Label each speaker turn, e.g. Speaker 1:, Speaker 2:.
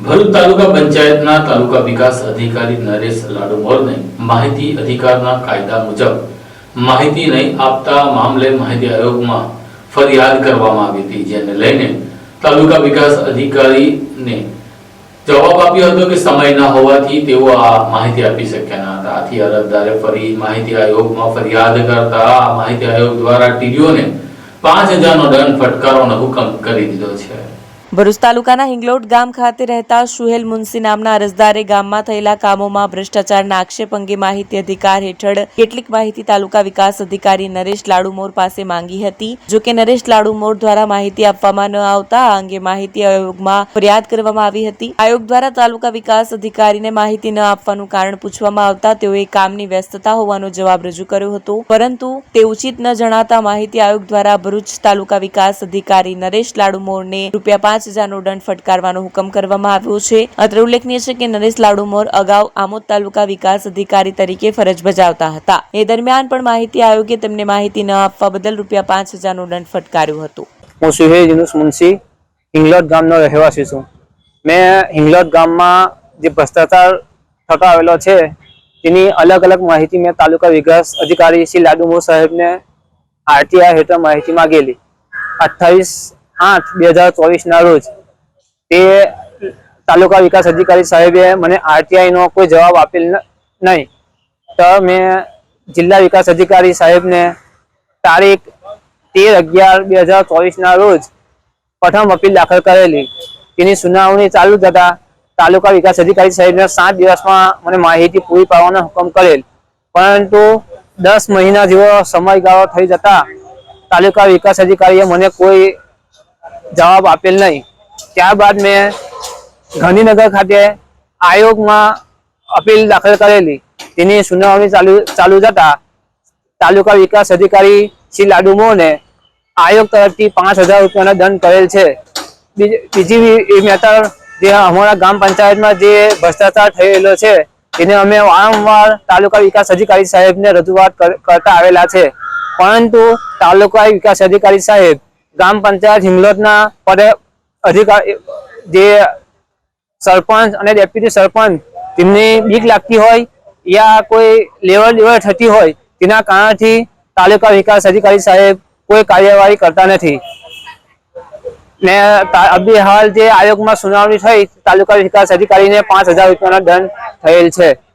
Speaker 1: ભરૂચ તાલુકા પંચાયતના તાલુકા વિકાસ અધિકારી નરેશ લાડુમોરને માહિતી અધિકારના કાયદા મુજબ માહિતી નહીં આપતા મામલે માહિતી આયોગમાં ફરિયાદ કરવામાં આવી હતી, જેને લઈને તાલુકા વિકાસ અધિકારીને જવાબ આપ્યો હતો કે સમય ન હોવાથી તેઓ આ માહિતી આપી શક્યા ન હતા। આથી અરજદારે ફરી માહિતી આયોગમાં ફરિયાદ કરતા આ માહિતી આયોગ દ્વારા ટીડીઓને 5000નો દંડ ફટકારવાનો હુકમ કરી દીધો છે।
Speaker 2: ભરૂચ તાલુકાના હિંગલોટ ગામ ખાતે રહેતા સુહેલ મુનસી નામના અરજદારે ગામમાં થયેલા કામોમાં ભ્રષ્ટાચારના આક્ષેપ અંગે માહિતી અધિકાર હેઠળ કેટલીક માહિતી તાલુકા વિકાસ અધિકારી નરેશ લાડુમોર પાસે માંગી હતી। જો કે નરેશ લાડુમોર દ્વારા માહિતી આપવામાં ન આવતા આ અંગે માહિતી આયોગમાં ફરિયાદ કરવામાં આવી હતી। આયોગ દ્વારા તાલુકા વિકાસ અધિકારીને માહિતી ન આપવાનું કારણ પૂછવામાં આવતા તેઓએ કામની વ્યસ્તતા હોવાનો જવાબ રજૂ કર્યો હતો, પરંતુ તે ઉચિત ન જણાતા માહિતી આયોગ દ્વારા ભરૂચ તાલુકા વિકાસ અધિકારી નરેશ લાડુમોરને ₹5000નો દંડ ફટકારવાનો હુકમ કરવામાં આવ્યો છે। અત્રે ઉલ્લેખનીય છે કે નરેશ લાડુમોર અગાઉ આમોદ તાલુકા વિકાસ અધિકારી તરીકે ફરજ બજાવતા હતા। એ દરમિયાન પણ માહિતી આયોગે તેમને માહિતી ન આપવા બદલ ₹5000નો દંડ ફટકાર્યો હતો।
Speaker 3: હું સુહેલ મુનસી હિંગલોટ ગામનો રહેવાસી છું। મેં હિંગલોટ ગામમાં જે ભ્રષ્ટાચાર થતો આવેલો છે તેની અલગ અલગ માહિતી મેં તાલુકા વિકાસ અધિકારી શ્રી લાડુમોર સાહેબને આરટીઆઈ હેઠળ માહિતી માંગેલી। 28/8/2024 ના રોજ તે તાલુકા વિકાસ અધિકારી સાહેબે મને આરટીઆઈ નો કોઈ જવાબ આપેલ નહીં, તો મેં જિલ્લા વિકાસ અધિકારી સાહેબને તારીખ 13/11/2024 ના રોજ પ્રથમ અપીલ દાખલ કરેલી। તેની સુનાવણી ચાલુ થતા તાલુકા વિકાસ અધિકારી સાહેબને 7 દિવસમાં મને માહિતી પૂરી પાડવાનો હુકમ કરેલ, પરંતુ 10 મહિના જેવો સમયગાળો થઈ જતા તાલુકા વિકાસ અધિકારીએ મને કોઈ જવાબ આપેલ નહીં। ત્યારબાદ મેં ગાંધીનગર ખાતે આયોગમાં અપીલ દાખલ કરેલી। તેની સુનાવણી ચાલુ જતા તાલુકા વિકાસ અધિકારી શ્રી લાડુમોરને આયોગ તરફથી ₹5000નો દંડ કરેલ છે। બીજી મેટર જે અમારા ગ્રામ પંચાયતમાં જે ભ્રષ્ટાચાર થયેલો છે તેને અમે વારંવાર તાલુકા વિકાસ અધિકારી સાહેબને રજૂઆત કરતા આવેલા છે, પરંતુ તાલુકા વિકાસ અધિકારી સાહેબ ગ્રામ પંચાયત હિંગલોટના અધિકારી જે સરપંચ અને ડેપ્યુટી સરપંચ તેમની બીક લાગતી હોય યા કોઈ લેવલ થતી હોય તેના કારણથી તાલુકા વિકાસ અધિકારી સાહેબ કોઈ કાર્યવાહી કરતા નથી। ને અભી હાલ જે આયોગમાં સુનાવણી થઈ તાલુકા વિકાસ અધિકારીને ₹5000નો દંડ થયેલ છે।